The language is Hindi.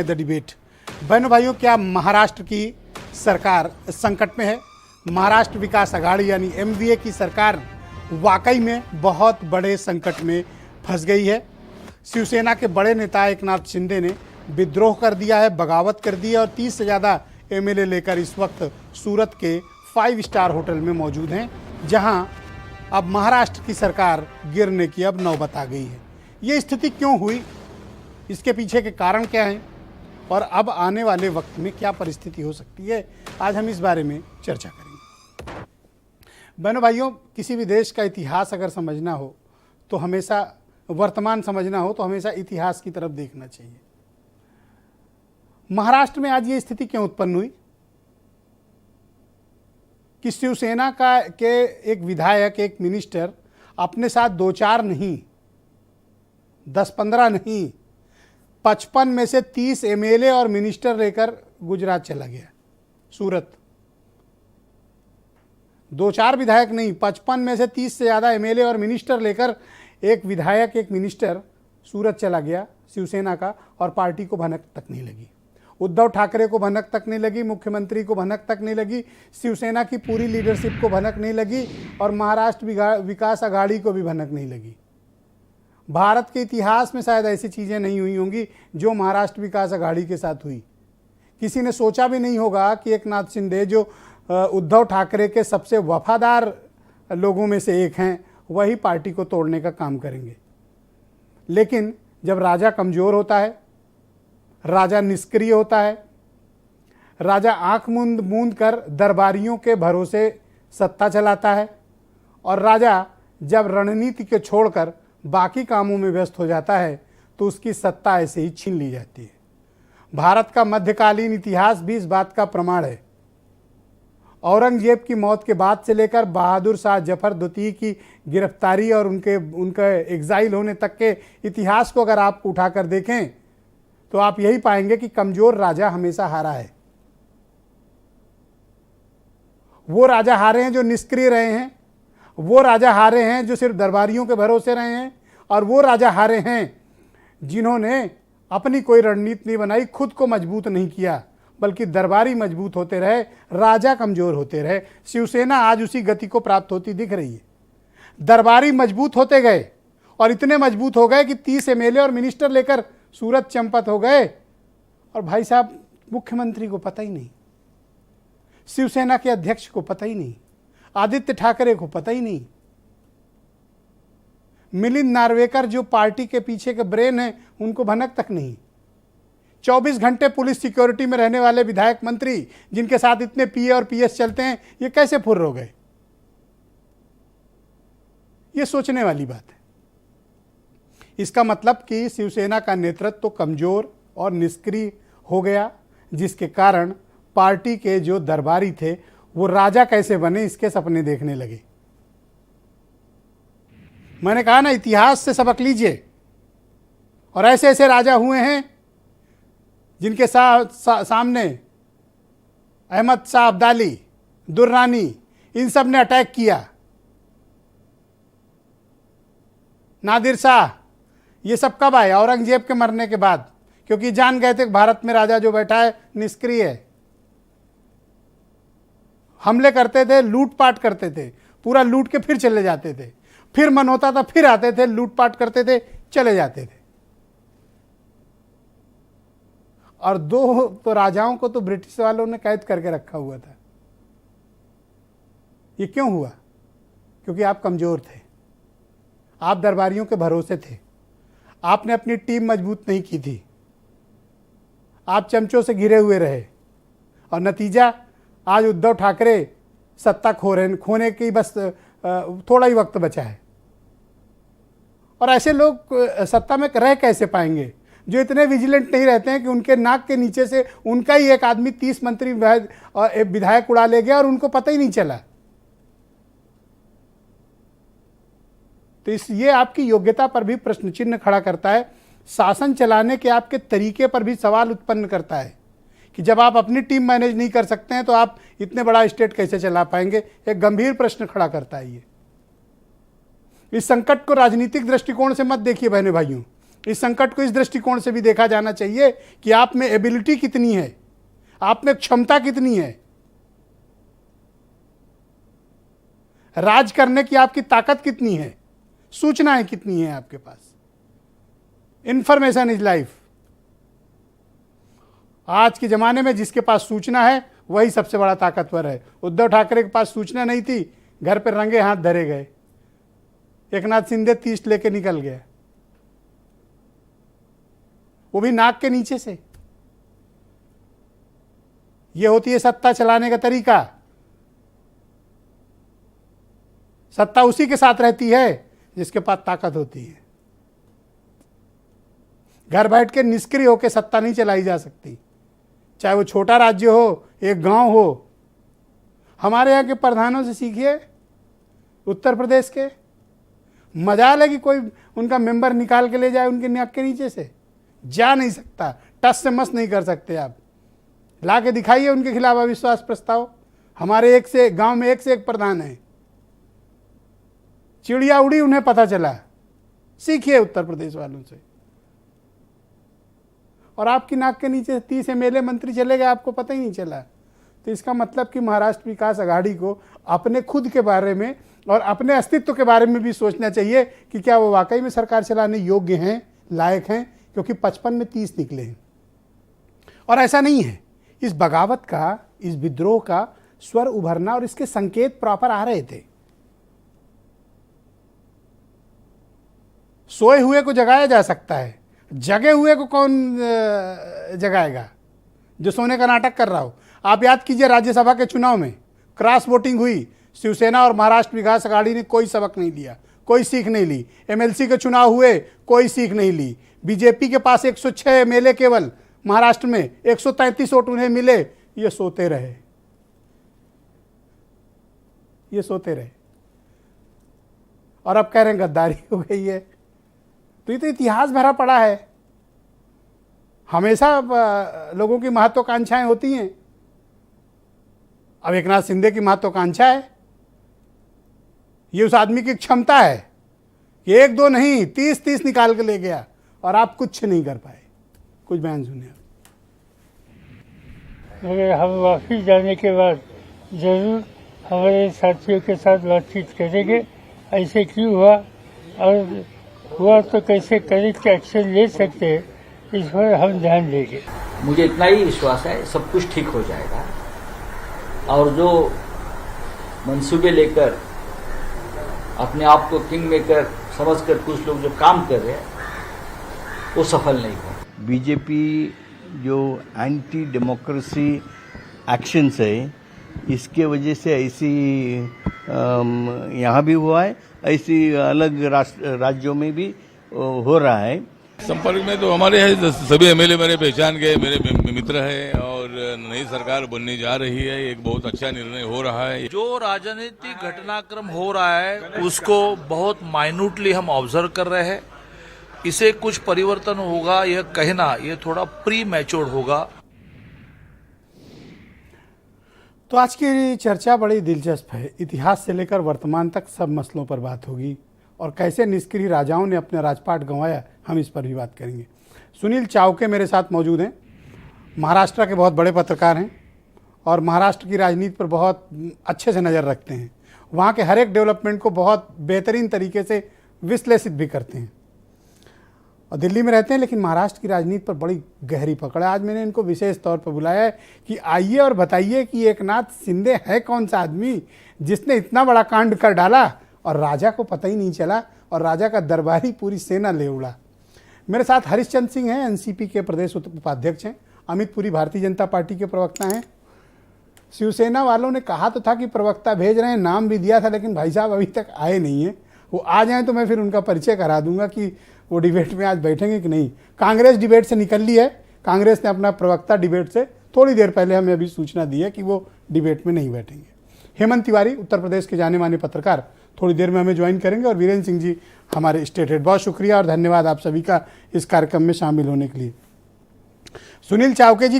The debate. बहनों भाइयों, क्या महाराष्ट्र की सरकार संकट में है? महाराष्ट्र विकास आघाड़ी यानी एमवीए की सरकार वाकई में बहुत बड़े संकट में फंस गई है। शिवसेना के बड़े नेता एकनाथ शिंदे ने विद्रोह कर दिया है, बगावत कर दी है और 30 से ज़्यादा एमएलए लेकर इस वक्त सूरत के 5 स्टार होटल में मौजूद हैं, जहां अब महाराष्ट्र की सरकार गिरने की अब नौबत आ गई है। ये स्थिति क्यों हुई, इसके पीछे के कारण क्या हैं और अब आने वाले वक्त में क्या परिस्थिति हो सकती है, आज हम इस बारे में चर्चा करेंगे। बहनों भाइयों, किसी भी देश का इतिहास अगर समझना हो तो हमेशा वर्तमान समझना हो तो हमेशा इतिहास की तरफ देखना चाहिए। महाराष्ट्र में आज ये स्थिति क्यों उत्पन्न हुई कि शिवसेना के एक विधायक, एक मिनिस्टर अपने साथ 2-4 नहीं, 10-15 नहीं, 55 में से 30 एमएलए और मिनिस्टर लेकर गुजरात चला गया, सूरत। 2-4 विधायक नहीं, 55 में से 30 से ज़्यादा एमएलए और मिनिस्टर लेकर एक विधायक, एक मिनिस्टर सूरत चला गया शिवसेना का, और पार्टी को भनक तक नहीं लगी। उद्धव ठाकरे को भनक तक नहीं लगी, मुख्यमंत्री को भनक तक नहीं लगी, शिवसेना की पूरी लीडरशिप को भनक नहीं लगी और महाराष्ट्र विकास आघाड़ी को भी भनक नहीं लगी। भारत के इतिहास में शायद ऐसी चीज़ें नहीं हुई होंगी जो महाराष्ट्र विकास आघाड़ी के साथ हुई। किसी ने सोचा भी नहीं होगा कि एकनाथ शिंदे, जो उद्धव ठाकरे के सबसे वफादार लोगों में से एक हैं, वही पार्टी को तोड़ने का काम करेंगे। लेकिन जब राजा कमज़ोर होता है, राजा निष्क्रिय होता है, राजा आंख मूंद कर दरबारियों के भरोसे सत्ता चलाता है, और राजा जब रणनीति को छोड़कर बाकी कामों में व्यस्त हो जाता है तो उसकी सत्ता ऐसे ही छीन ली जाती है। भारत का मध्यकालीन इतिहास भी इस बात का प्रमाण है। औरंगजेब की मौत के बाद से लेकर बहादुर शाह जफर द्वितीय की गिरफ्तारी और उनके एग्जाइल होने तक के इतिहास को अगर आप उठाकर देखें तो आप यही पाएंगे कि कमजोर राजा हमेशा हारा है। वो राजा हारे हैं जो निष्क्रिय रहे हैं, वो राजा हारे हैं जो सिर्फ दरबारियों के भरोसे रहे हैं, और वो राजा हारे हैं जिन्होंने अपनी कोई रणनीति नहीं बनाई, खुद को मजबूत नहीं किया, बल्कि दरबारी मजबूत होते रहे, राजा कमजोर होते रहे। शिवसेना आज उसी गति को प्राप्त होती दिख रही है। दरबारी मजबूत होते गए और इतने मजबूत हो गए कि 30 एमएलए और मिनिस्टर लेकर सूरत चंपत हो गए, और भाई साहब मुख्यमंत्री को पता ही नहीं, शिवसेना के अध्यक्ष को पता ही नहीं, आदित्य ठाकरे को पता ही नहीं, मिलिंद नार्वेकर जो पार्टी के पीछे के ब्रेन हैं उनको भनक तक नहीं। 24 घंटे पुलिस सिक्योरिटी में रहने वाले विधायक मंत्री जिनके साथ इतने पीए और पीएस चलते हैं, ये कैसे फुर्र हो गए? ये सोचने वाली बात है। इसका मतलब कि शिवसेना का नेतृत्व तो कमजोर और निष्क्रिय हो गया, जिसके कारण पार्टी के जो दरबारी थे वो राजा कैसे बने इसके सपने देखने लगे। मैंने कहा ना, इतिहास से सबक लीजिए। और ऐसे ऐसे राजा हुए हैं जिनके सामने अहमद शाह अब्दाली, दुर्रानी, इन सब ने अटैक किया, नादिर शाह, ये सब कब आए? औरंगजेब के मरने के बाद, क्योंकि जान गए थे कि भारत में राजा जो बैठा है निष्क्रिय है। हमले करते थे, लूटपाट करते थे, पूरा लूट के फिर चले जाते थे, फिर मन होता था फिर आते थे, लूटपाट करते थे, चले जाते थे। और 2 तो राजाओं को तो ब्रिटिश वालों ने कैद करके रखा हुआ था। ये क्यों हुआ? क्योंकि आप कमजोर थे, आप दरबारियों के भरोसे थे, आपने अपनी टीम मजबूत नहीं की थी, आप चमचों से घिरे हुए रहे, और नतीजा आज उद्धव ठाकरे सत्ता खोने की बस थोड़ा ही वक्त बचा है। और ऐसे लोग सत्ता में रह कैसे पाएंगे जो इतने विजिलेंट नहीं रहते हैं कि उनके नाक के नीचे से उनका ही एक आदमी 30 मंत्री और विधायक उड़ा ले गया और उनको पता ही नहीं चला। तो ये आपकी योग्यता पर भी प्रश्न चिन्ह खड़ा करता है, शासन चलाने के आपके तरीके पर भी सवाल उत्पन्न करता है कि जब आप अपनी टीम मैनेज नहीं कर सकते हैं तो आप इतने बड़ा स्टेट कैसे चला पाएंगे? एक गंभीर प्रश्न खड़ा करता है ये। इस संकट को राजनीतिक दृष्टिकोण से मत देखिए बहनों भाइयों, इस संकट को इस दृष्टिकोण से भी देखा जाना चाहिए कि आप में एबिलिटी कितनी है, आप में क्षमता कितनी है, राज करने की आपकी ताकत कितनी है, सूचनाएं कितनी है आपके पास। Information is life. आज के जमाने में जिसके पास सूचना है वही सबसे बड़ा ताकतवर है। उद्धव ठाकरे के पास सूचना नहीं थी, घर पर रंगे हाथ धरे गए। एकनाथ शिंदे 30 लेके निकल गया, वो भी नाक के नीचे से। ये होती है सत्ता चलाने का तरीका। सत्ता उसी के साथ रहती है जिसके पास ताकत होती है। घर बैठ के निष्क्रिय होकर सत्ता नहीं चलाई जा सकती, चाहे वो छोटा राज्य हो, एक गांव हो। हमारे यहाँ के प्रधानों से सीखिए, उत्तर प्रदेश के। मजाल है कि कोई उनका मेंबर निकाल के ले जाए उनके नाक के नीचे से, जा नहीं सकता, टस से मस नहीं कर सकते आप। ला के दिखाइए उनके खिलाफ अविश्वास प्रस्ताव। हमारे एक से गांव में एक से एक प्रधान है, चिड़िया उड़ी उन्हें पता चला। सीखिए उत्तर प्रदेश वालों से। और आपकी नाक के नीचे 30 एमएलए मंत्री चले गए, आपको पता ही नहीं चला। तो इसका मतलब कि महाराष्ट्र विकास आघाड़ी को अपने खुद के बारे में और अपने अस्तित्व के बारे में भी सोचना चाहिए कि क्या वो वाकई में सरकार चलाने योग्य हैं, लायक हैं, क्योंकि 55 में 30 निकले हैं। और ऐसा नहीं है। इस बगावत का, इस विद्रोह का स्वर उभरना और इसके संकेत प्रॉपर आ रहे थे। सोए हुए को जगाया जा सकता है, जगे हुए को कौन जगाएगा जो सोने का नाटक कर रहा हो। आप याद कीजिए, राज्यसभा के चुनाव में क्रॉस वोटिंग हुई, शिवसेना और महाराष्ट्र विकास आघाड़ी ने कोई सबक नहीं लिया, कोई सीख नहीं ली। एमएलसी के चुनाव हुए, कोई सीख नहीं ली। बीजेपी के पास 106 एमएलए केवल महाराष्ट्र में, 133 वोट उन्हें मिले। ये सोते रहे, ये सोते रहे। और अब कह रहे हैं गद्दारी हो गई है। तो ये तो इतिहास भरा पड़ा है। हमेशा लोगों की महत्वाकांक्षाएं होती हैं। अब एकनाथ शिंदे की महत्वाकांक्षा है, ये उस आदमी की क्षमता है कि 1-2 नहीं 30-30 निकाल के ले गया और आप कुछ नहीं कर पाए। कुछ बयान सुनिए। मगर हम वापिस जाने के बाद जरूर हमारे साथियों के साथ बातचीत करेंगे, ऐसे क्यों हुआ और हुआ तो कैसे करेक्ट एक्शन ले सकते हैं, इस पर हम ध्यान देंगे। मुझे इतना ही विश्वास है, सब कुछ ठीक हो जाएगा। और जो मंसूबे लेकर अपने आप को किंग मेकर समझकर कुछ लोग जो काम कर रहे हैं वो सफल नहीं हो। बीजेपी जो एंटी डेमोक्रेसी एक्शंस है, इसके वजह से ऐसी यहाँ भी हुआ है, ऐसी अलग राज्यों में भी हो रहा है। संपर्क में तो हमारे यहाँ सभी एमएलए मेरे पहचान गए, मेरे मित्र हैं और नई सरकार बनने जा रही है। एक बहुत अच्छा निर्णय हो रहा है। जो राजनीतिक घटनाक्रम हो रहा है उसको बहुत माइन्यूटली हम ऑब्जर्व कर रहे हैं। इसे कुछ परिवर्तन होगा यह कहना ये थोड़ा प्री मैच्योर्ड होगा। तो आज की चर्चा बड़ी दिलचस्प है। इतिहास से लेकर वर्तमान तक सब मसलों पर बात होगी और कैसे निष्क्रिय राजाओं ने अपना राजपाट गंवाया, हम इस पर भी बात करेंगे। सुनील चावके मेरे साथ मौजूद हैं, महाराष्ट्र के बहुत बड़े पत्रकार हैं और महाराष्ट्र की राजनीति पर बहुत अच्छे से नज़र रखते हैं। वहाँ के हर एक डेवलपमेंट को बहुत बेहतरीन तरीके से विश्लेषित भी करते हैं और दिल्ली में रहते हैं, लेकिन महाराष्ट्र की राजनीति पर बड़ी गहरी पकड़ है। आज मैंने इनको विशेष तौर पर बुलाया है कि आइए और बताइए कि एकनाथ शिंदे है कौन सा आदमी जिसने इतना बड़ा कांड कर डाला और राजा को पता ही नहीं चला और राजा का दरबारी पूरी सेना ले उड़ा। मेरे साथ हरिश्चंद्र सिंह हैं, एनसीपी के प्रदेश उपाध्यक्ष हैं। अमित पुरी भारतीय जनता पार्टी के प्रवक्ता हैं। शिवसेना वालों ने कहा तो था कि प्रवक्ता भेज रहे हैं, नाम भी दिया था, लेकिन भाई साहब अभी तक आए नहीं हैं। वो आ जाएं तो मैं फिर उनका परिचय करा दूंगा कि वो डिबेट में आज बैठेंगे कि नहीं। कांग्रेस डिबेट से निकल ली है। कांग्रेस ने अपना प्रवक्ता डिबेट से थोड़ी देर पहले हमें अभी सूचना दी है कि वो डिबेट में नहीं बैठेंगे। हेमंत तिवारी उत्तर प्रदेश के जाने माने पत्रकार थोड़ी देर में हमें ज्वाइन करेंगे और वीरेंद्र सिंह जी हमारे स्टेट हेड। बहुत शुक्रिया और धन्यवाद आप सभी का इस कार्यक्रम में शामिल होने के लिए। सुनील चावके जी